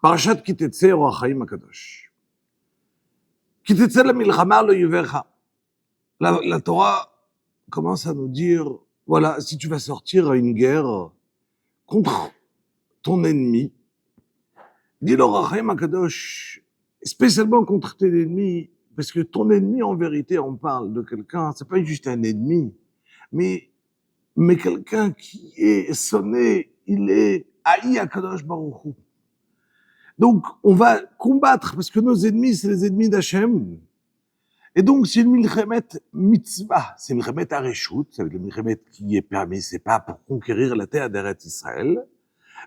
Parashat Ki Tetzeh Or HaChaim HaKadosh. Ki Tetzeh Lemilchama Lo Yivecha. La Torah commence à nous dire, voilà, si tu vas sortir à une guerre contre ton ennemi, dit le Or HaChaim HaKadosh, spécialement contre tes ennemis, parce que ton ennemi, en vérité, on parle de quelqu'un, c'est pas juste un ennemi, mais quelqu'un qui est sonné, il est haï à Kadosh Baruch Hu. Donc, on va combattre, parce que nos ennemis, c'est les ennemis d'Hachem. Et donc, c'est une milchemet mitzvah, c'est une milchemet areshut, c'est une milchemet qui est permis, c'est pas pour conquérir la terre d'Eretz Israël,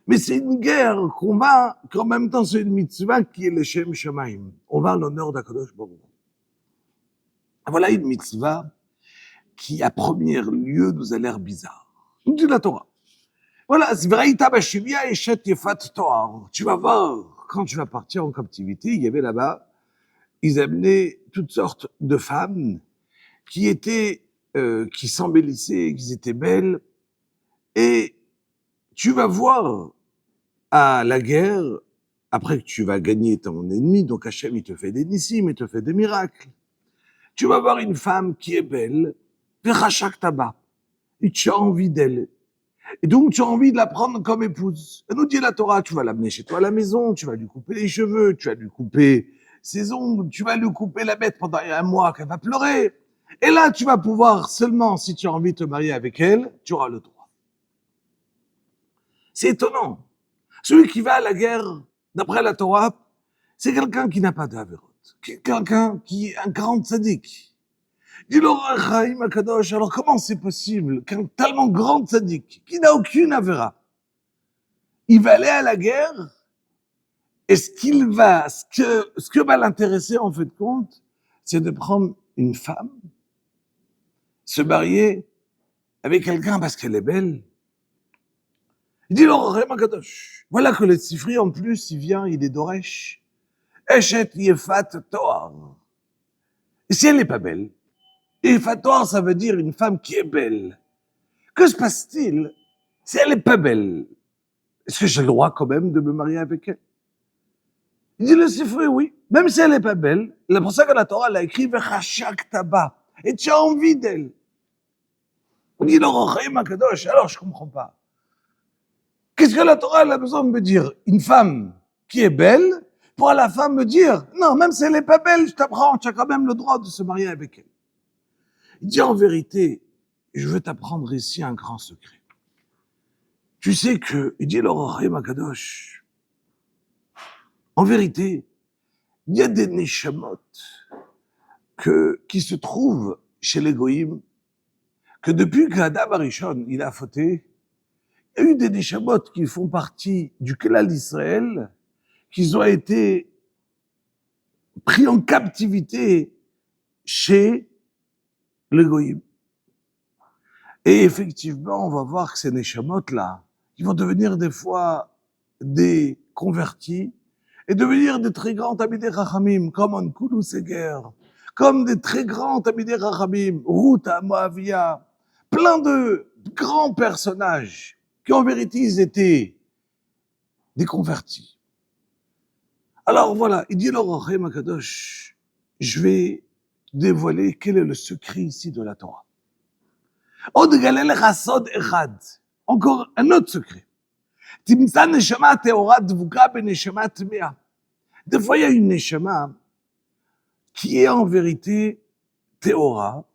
mais c'est une guerre qu'on va, qu'en même temps, c'est une mitzvah qui est le Shem Shamaim. On va à l'honneur d'Akadosh Baruch Hu. Voilà une mitzvah qui, à premier lieu, nous a l'air bizarre. Nous dit la Torah. Voilà, tu vas voir, quand tu vas partir en captivité, il y avait là-bas, ils amenaient toutes sortes de femmes qui étaient, qui s'embellissaient, qui étaient belles, et tu vas voir à la guerre, après que tu vas gagner ton ennemi, donc Hachem, il te fait des nissim, il te fait des miracles. Tu vas voir une femme qui est belle, et tu as envie d'elle. Et donc, tu as envie de la prendre comme épouse. Et nous dit la Torah, tu vas l'amener chez toi à la maison, tu vas lui couper les cheveux, tu vas lui couper ses ongles, tu vas lui couper la bête pendant un mois qu'elle va pleurer. Et là, tu vas pouvoir seulement, si tu as envie de te marier avec elle, tu auras le droit. C'est étonnant. Celui qui va à la guerre, d'après la Torah, c'est quelqu'un qui n'a pas d'avérote. Quelqu'un qui est un grand tzaddik. Dit l'Or HaChaim HaKadosh, alors comment c'est possible qu'un tellement grand tzaddik, qui n'a aucune avéra, il va aller à la guerre, et ce que va l'intéresser en fait de compte, c'est de prendre une femme, se marier avec quelqu'un parce qu'elle est belle. Il dit l'Or HaChaim HaKadosh, voilà que le Tzifri en plus, il vient, il est d'Oresh, Eshet Yefat Toar. Et si elle n'est pas belle, et Yefat ça veut dire une femme qui est belle. Que se passe-t-il si elle n'est pas belle? Est-ce que j'ai le droit quand même de me marier avec elle? Il dit le Sifri, oui. Même si elle n'est pas belle, c'est pour ça que la Torah l'a écrit Vechashak Taba. Et tu as envie d'elle. On dit l'Or HaChaim HaKadosh. Alors je comprends pas. Qu'est-ce que la Torah a besoin de me dire? Une femme qui est belle, pour la femme me dire, non, même si elle n'est pas belle, je t'apprends, tu as quand même le droit de se marier avec elle. Il dit en vérité, je veux t'apprendre ici un grand secret. Tu sais que, il dit l'Or HaChaim HaKadosh, en vérité, il y a des neshamot qui se trouvent chez les goïms, que depuis qu'Adam Arishon, il a fauté, il y a eu des neshamot qui font partie du Klal d'Israël, qui ont été pris en captivité chez les goïms. Et effectivement, on va voir que ces neshamot-là, ils vont devenir des fois des convertis et devenir des très grands Talmidei Chachamim, comme Ankoulou Seger, comme des très grands Talmidei Chachamim, Ruth Moavia, plein de grands personnages qui en vérité ils étaient des convertis. Alors voilà, il dit l'Or HaChaim HaKadosh, je vais dévoiler quel est le secret ici de la Torah. Od galel lecha sod echad, encore un autre secret. Timtza neshama teora dvuka beneshama tmea. Des fois, il y a une neshama qui est en vérité théora,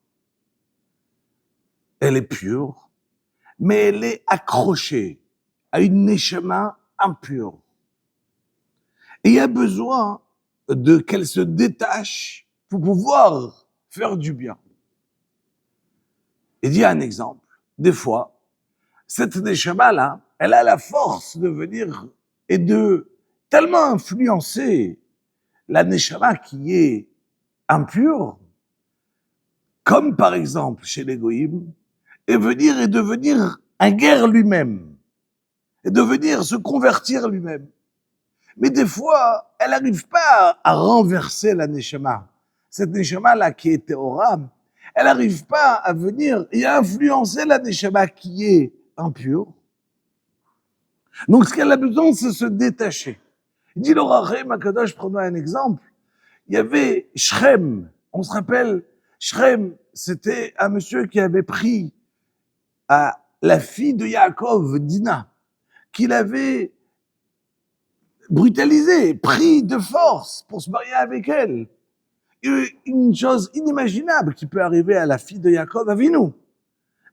elle est pure, mais elle est accrochée à une neshama impure. Et il y a besoin qu'elle se détache pour pouvoir faire du bien. Il dit un exemple. Des fois, cette neshama-là, elle a la force de venir et de tellement influencer la neshama qui est impure, comme par exemple chez les goïms, et venir et devenir un guerre lui-même, et de venir se convertir lui-même. Mais des fois, elle n'arrive pas à renverser la neshama. Cette neshama-là qui est théora, elle n'arrive pas à venir et à influencer la neshama qui est impure. Donc ce qu'elle a besoin, c'est se détacher. Il dit l'Or HaChaim HaKadosh, prenons un exemple. Il y avait Shrem. On se rappelle, Shrem, c'était un monsieur qui avait pris à la fille de Yaakov, Dina, qu'il avait brutalisée, pris de force pour se marier avec elle. Une chose inimaginable qui peut arriver à la fille de Yaakov, Avinu.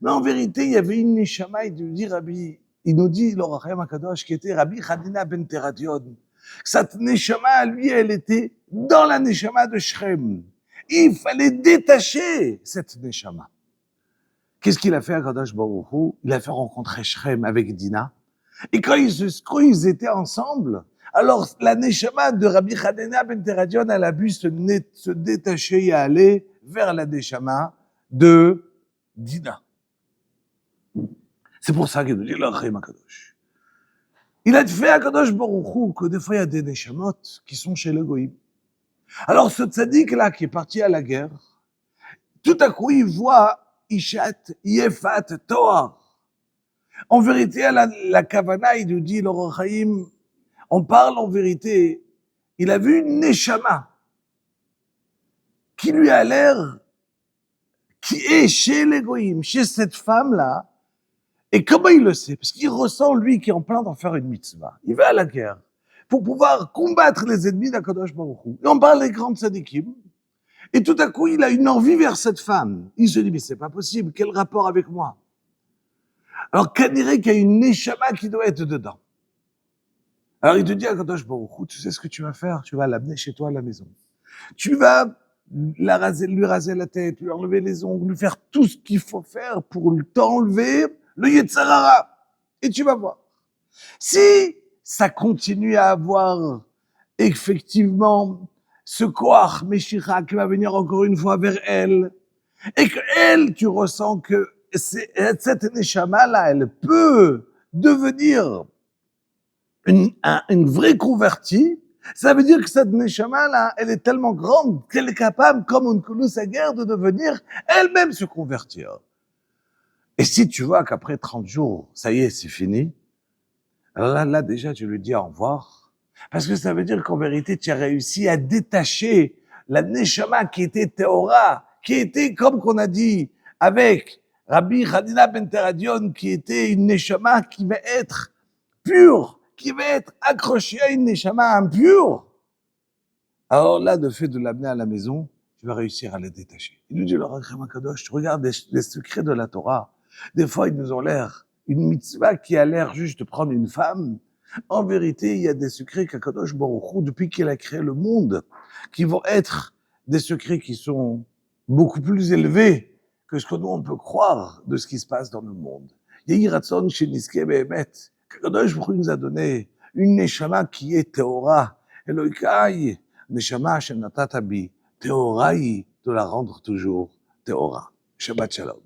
Mais en vérité, il y avait une neshama, il nous dit l'Or HaChaim HaKadosh, qui était Rabbi Hanina ben Teradion. Cette neshama, lui, elle était dans la neshama de Shrem. Il fallait détacher cette neshama. Qu'est-ce qu'il a fait à Kadosh Baruch Hu? Il a fait rencontrer Shrem avec Dina. Et quand ils étaient ensemble, alors la neshama de Rabbi Hanina ben Teradion, elle a pu se détacher et aller vers la neshama de Dina. C'est pour ça qu'il nous dit l'Or HaChaim HaKadosh. Il a fait à Kadosh Baruch Hu que des fois il y a des neshamot qui sont chez le goïm. Alors ce tzaddik là qui est parti à la guerre, tout à coup il voit Ishat Yefat Toar. En vérité, à la Kavana, il nous dit l'Or HaChaim, on parle en vérité, il a vu une neshama qui lui a l'air, qui est chez les goïm, chez cette femme là. Et comment il le sait? Parce qu'il ressent, lui, qui est en plein d'en faire une mitzvah. Il va à la guerre pour pouvoir combattre les ennemis d'Akadosh Baruch Hu. Et on parle des grandes tzadikim. Et tout à coup, il a une envie vers cette femme. Il se dit, mais c'est pas possible. Quel rapport avec moi? Alors, qu'on dirait qu'il y a une neshama qui doit être dedans. Alors, il te dit à Akadosh Baruch Hu, tu sais ce que tu vas faire? Tu vas l'amener chez toi à la maison. Tu vas lui raser la tête, lui enlever les ongles, lui faire tout ce qu'il faut faire pour t'enlever le Yetzer Hara. Et tu vas voir. Si ça continue à avoir effectivement ce koach Meshira qui va venir encore une fois vers elle, et que elle, tu ressens que cette neshama là, elle peut devenir une vraie convertie, ça veut dire que cette neshama là, elle est tellement grande qu'elle est capable, comme on connaît sa guerre, de devenir elle-même se convertir. Et si tu vois qu'après 30 jours, ça y est, c'est fini, alors là, déjà, tu lui dis au revoir. Parce que ça veut dire qu'en vérité, tu as réussi à détacher la neshama qui était Théora, qui était, comme qu'on a dit, avec Rabbi Hanina ben Teradion, qui était une neshama qui va être pure, qui va être accrochée à une neshama impure. Alors là, le fait de l'amener à la maison, tu vas réussir à la détacher. Il nous dit, l'Or HaChaim HaKadosh, tu regardes les secrets de la Torah. Des fois, ils nous ont l'air, une mitzvah qui a l'air juste de prendre une femme. En vérité, il y a des secrets qu'Akadosh Baruch Hu, depuis qu'il a créé le monde, qui vont être des secrets qui sont beaucoup plus élevés que ce que nous on peut croire de ce qui se passe dans le monde. Yehi Ratzon Sheniske Behemet, qu'Akadosh Baruch Hu nous a donné une neshama qui est Théora. Elokai, neshama shenatata bi, Théora, de la rendre toujours Théora. Shabbat Shalom.